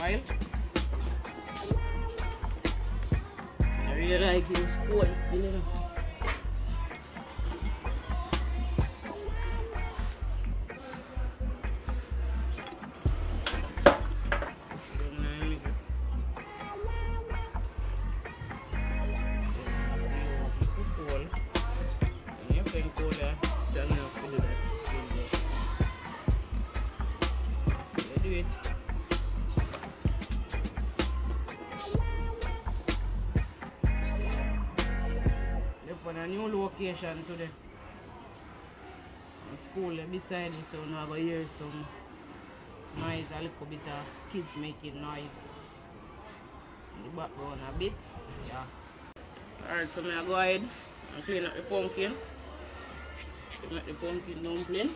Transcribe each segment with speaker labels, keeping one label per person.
Speaker 1: while. I really like it cold still, you know. On a new location today. The school beside me, so now I go hear some noise, a little bit of kids making noise in the background a bit. Yeah. Alright, so I go ahead and clean up the pumpkin. To make the pumpkin dumpling.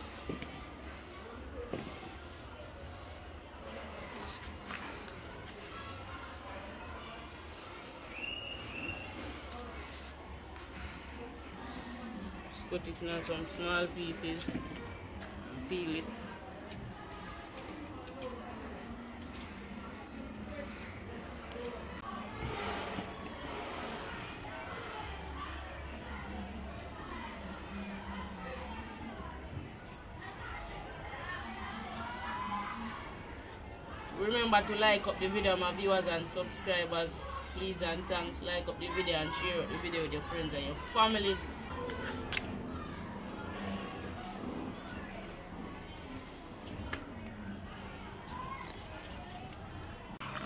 Speaker 1: Put it in some small pieces and peel it. Remember to like up the video, my viewers and subscribers. Please and thanks. Like up the video and share up the video with your friends and your families.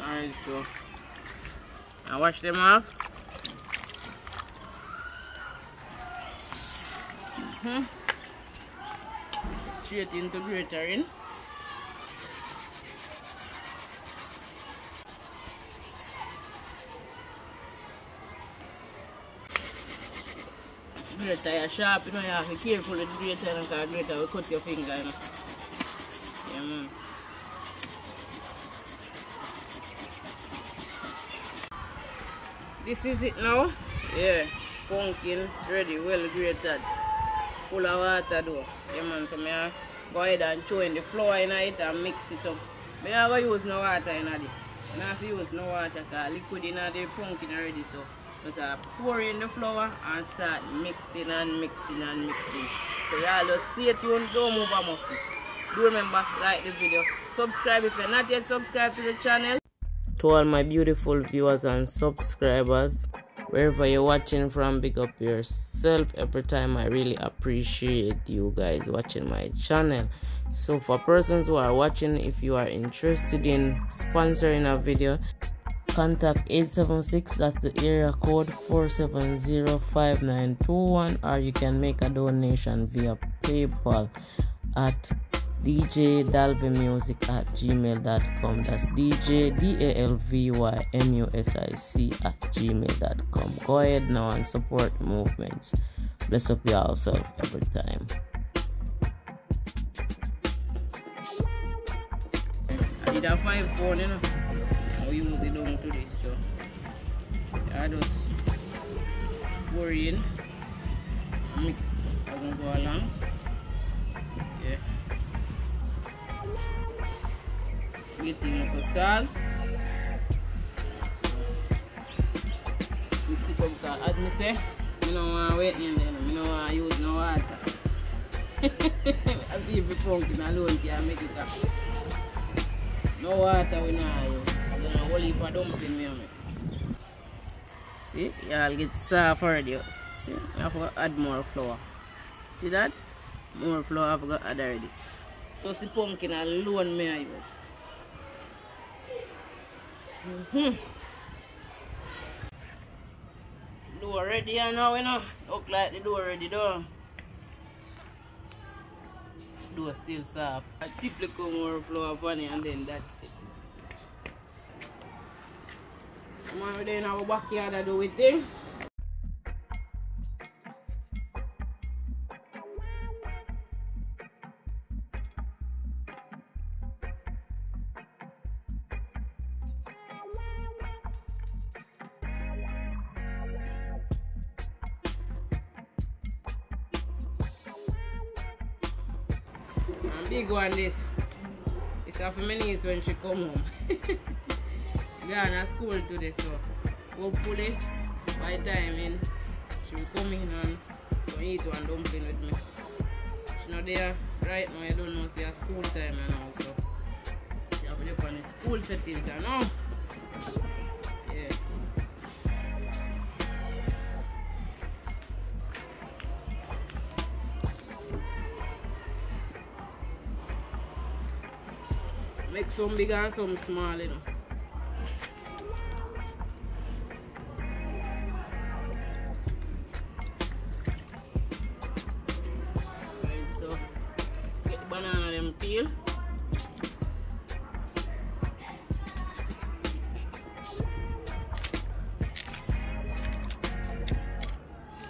Speaker 1: Alright, so I wash them off. Straight into gratering. Grater is sharp, you know, you have to be careful with the grater because grater will cut your finger, you know. Yeah, man. This is it now. Yeah, pumpkin ready, well grated. Full of water though. Yeah, man, so I go ahead and throw in the flour in it and mix it up. I don't have to use no water in this. I don't have to use no water because liquid in the pumpkin already, so just pour in the flour and start mixing and mixing and mixing. So y'all just stay tuned, don't move a muscle. Do remember, like the video, subscribe if you're not yet subscribed to the channel. To all my beautiful viewers and subscribers, wherever you're watching from, big up yourself every time. I really appreciate you guys watching my channel. So for persons who are watching, if you are interested in sponsoring a video, contact 876, that's the area code 4705921, or you can make a donation via PayPal at djdalvymusic@gmail.com. That's djdalvymusic@gmail.com. Go ahead now and support the movements. Bless up yourself every time. I did a 5 pound, you know. I use it down to this, so I just pour in, mix as I go along. Yeah. Getting up the salt. Mix it up because as I say, I don't want to wait in there, I don't want to use no water. I see if the pumpkin alone can make it up. No water we not use. I don't know what heap of dumpling me make. See, y'all get soft already. See, I have to add more flour. See that? More flour I have to add already. Just the pumpkin alone me I use. Dough ready now, you know. Look like the dough ready though. Dough still soft. I tip little more flour upon it and then that's it. Come on, we're in our backyard to do it thing. Big one this. It's half a minute when she come home. We are at school today, so hopefully by the time in, she will come in and eat one dumpling with me. She's not there right now, I don't know, see her school time and all, so she have to look on the school settings and all. Yeah. Make some big and some small, you know. Right, so get the banana them peel.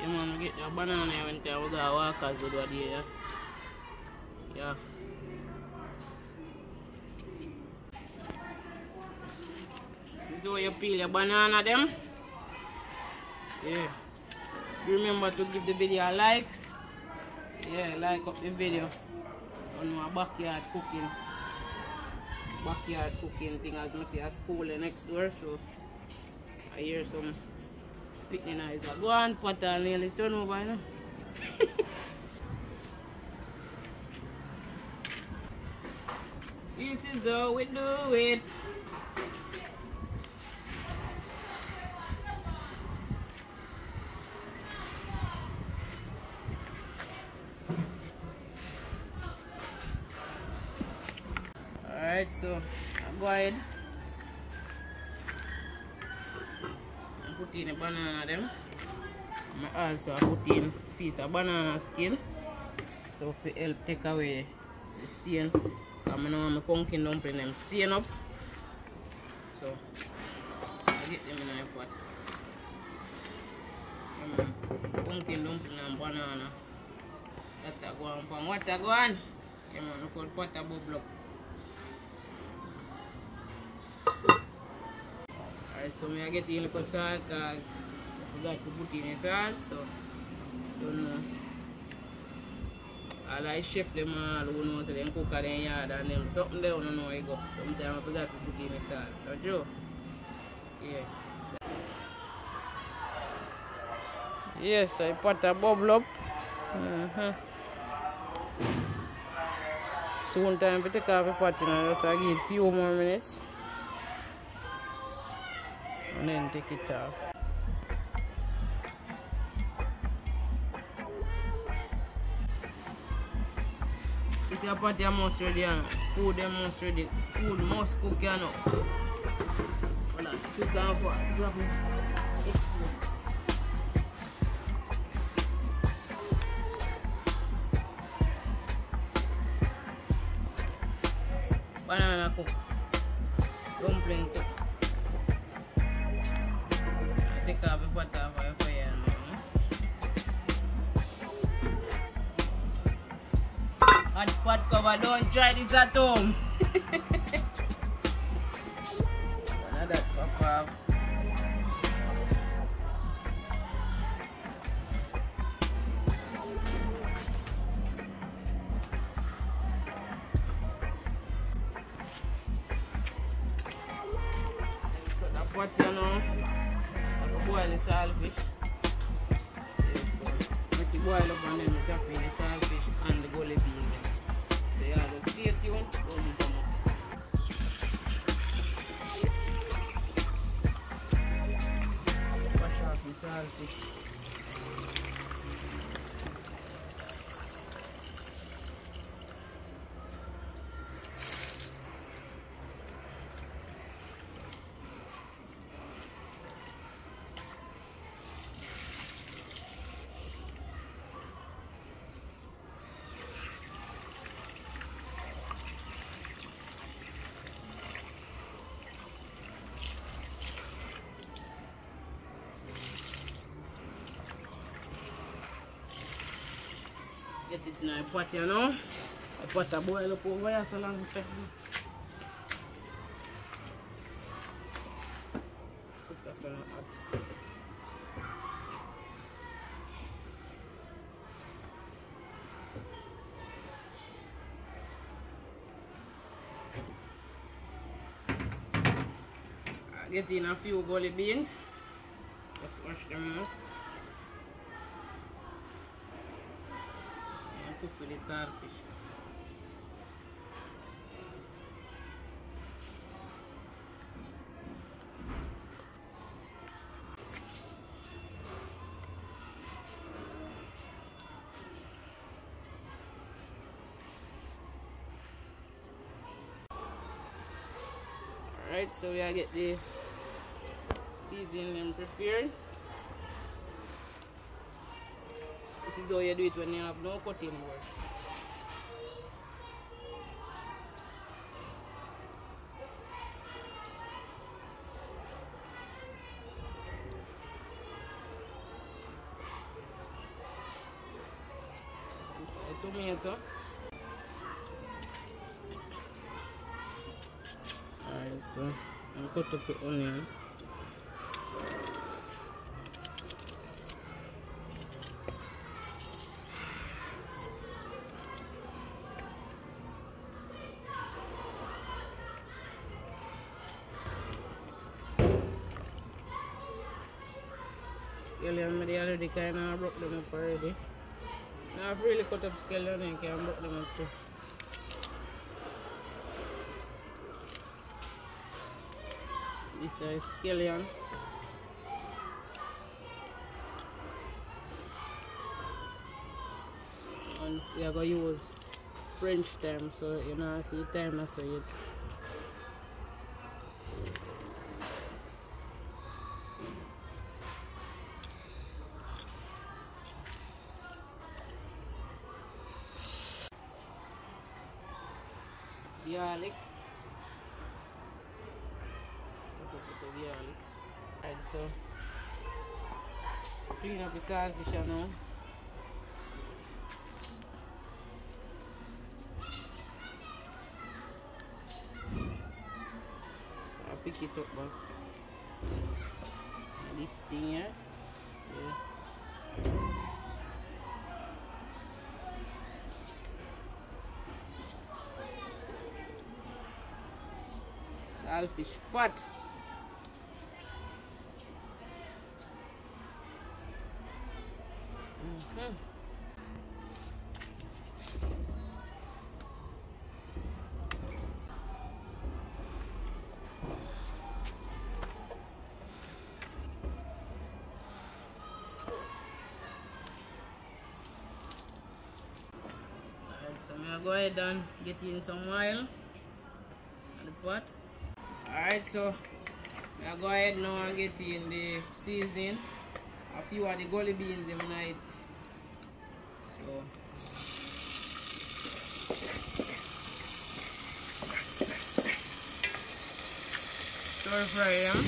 Speaker 1: Yeah man, get the banana when we go walk as we do there, yeah. Yeah. So you peel your banana them. Yeah. Remember to give the video a like. Yeah, like up the video on my backyard cooking. Backyard cooking thing as I see a school next door, so I hear some picking eyes. Go on, pot and nearly turn over, you know. This is how we do it. Alright, so I go ahead and put in a banana them. I also put in a piece of banana skin, so to help take away the stain. Because I know my pumpkin dumpling them stain up. So I get them in a pot. Pumpkin dumpling and banana. That go on from water go on. Yeah man, look how water bubble up. Alright, so I get in a little salt because I forgot to put in the salt, so don't know. I like chef them all who knows so they cook at their yard and them something they don't know how it go. Sometimes I forgot to put in the salt. Don't you? Yeah. Yes, I put a bubble up. Soon time to take off the pot and just give it a few more minutes. And then take it off. This is a pot almost ready, you know. Food almost ready. Food must cook, you know. Hold on, quick and fast. Grab me. Banana cook. Dumpling cook. Take off the pot off the fire now. Hot pot cover, don't try this at home. Another pop off. So the pot, you know. Boil the saltfish. Yeah, so make it boil up and then we tap in the saltfish and the gully bean. So yeah, just stay tuned. Don't be come out. Wash off the saltfish. Get it in a pot, you know. I put a boil up over here so long. Put that so hot. Get in a few gully beans. Just wash them off. And cook with the saltfish. Alright, so we get the seasoning prepared. This is how you do it when you have no cutting board. This is a tomato. Alright, so I'm cut up the onion. Scallion, I already kind of broke them up already. Now I've really cut up scallion and can broke them up too. This is scallion. And we are going to use French thyme, so you know, see thyme, so it. Garlic. Alright, so clean up the saltfish now. So I pick it up back. This thing here. Yeah. Saltfish fat. So I'm gonna go ahead and get in some oil on the pot. Alright, so I'm gonna go ahead now and get in the seasoning. A few of the gully beans in night. So stir fry them.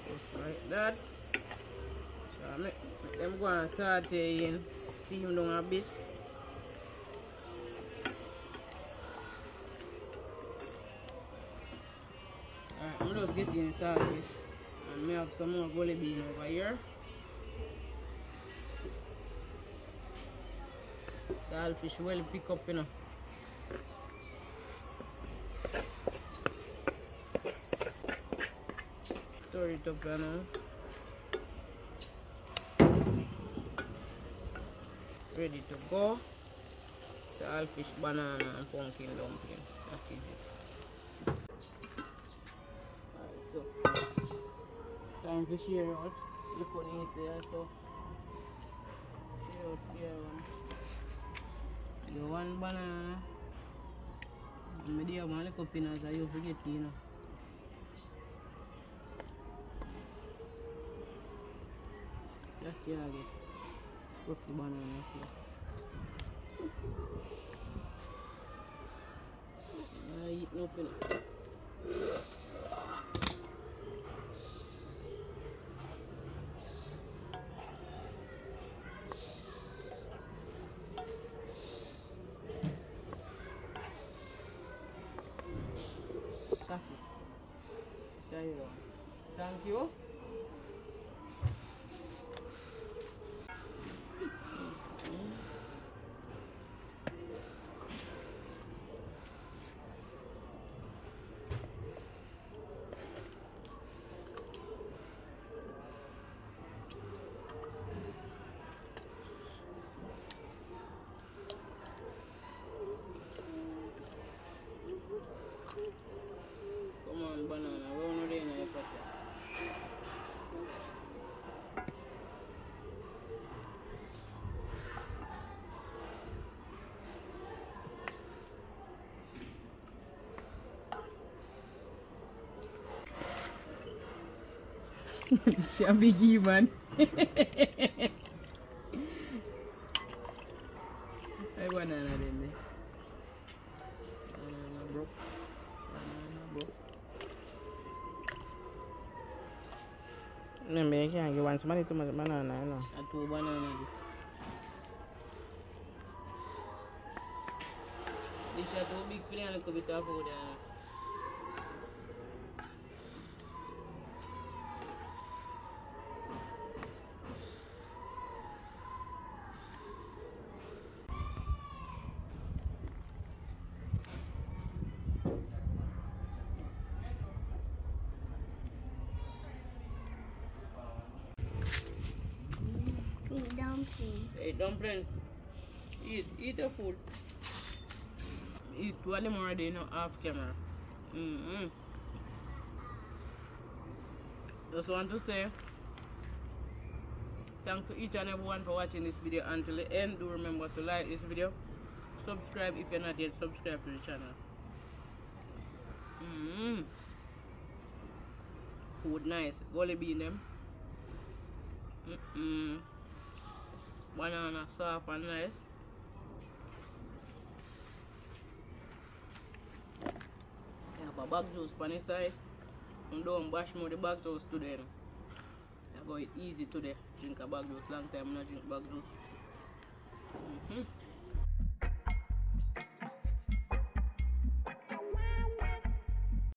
Speaker 1: Just like that. So I make them go and saute in, steam down a bit. Alright, I'm just getting the saltfish. And I have some more gully bean over here. Saltfish well pick up, you know. Stir it up, you know. Ready to go. Saltfish, banana, and pumpkin dumpling. That is it. Alright, so time to share out. The pudding is there, so share out here one. The one banana. And maybe I want to cup in as I you forget, you know. Just here I get. Put the banana here. I eat nothing. you. Thank you. Come on, banana. We're on the day Shabby man. Ay, banana din eh. Banana bro. Banana bro.
Speaker 2: Remember, you can't give one somebody too much banana, you know.
Speaker 1: A 2 banana this. This is too big for a little bit of food.
Speaker 3: Eat dumpling.
Speaker 1: Eat dumpling. Eat the food. Eat two of them already, you know, off camera. Just want to say thanks to each and everyone for watching this video until the end. Do remember to like this video, subscribe if you're not yet subscribed to the channel. Food nice. Gully bean them. Banana soft and nice. I have a bag juice on the side. I'm doing bash more the bag juice today. I go eat easy today. Drink a bag juice. Long time I not drink bag juice.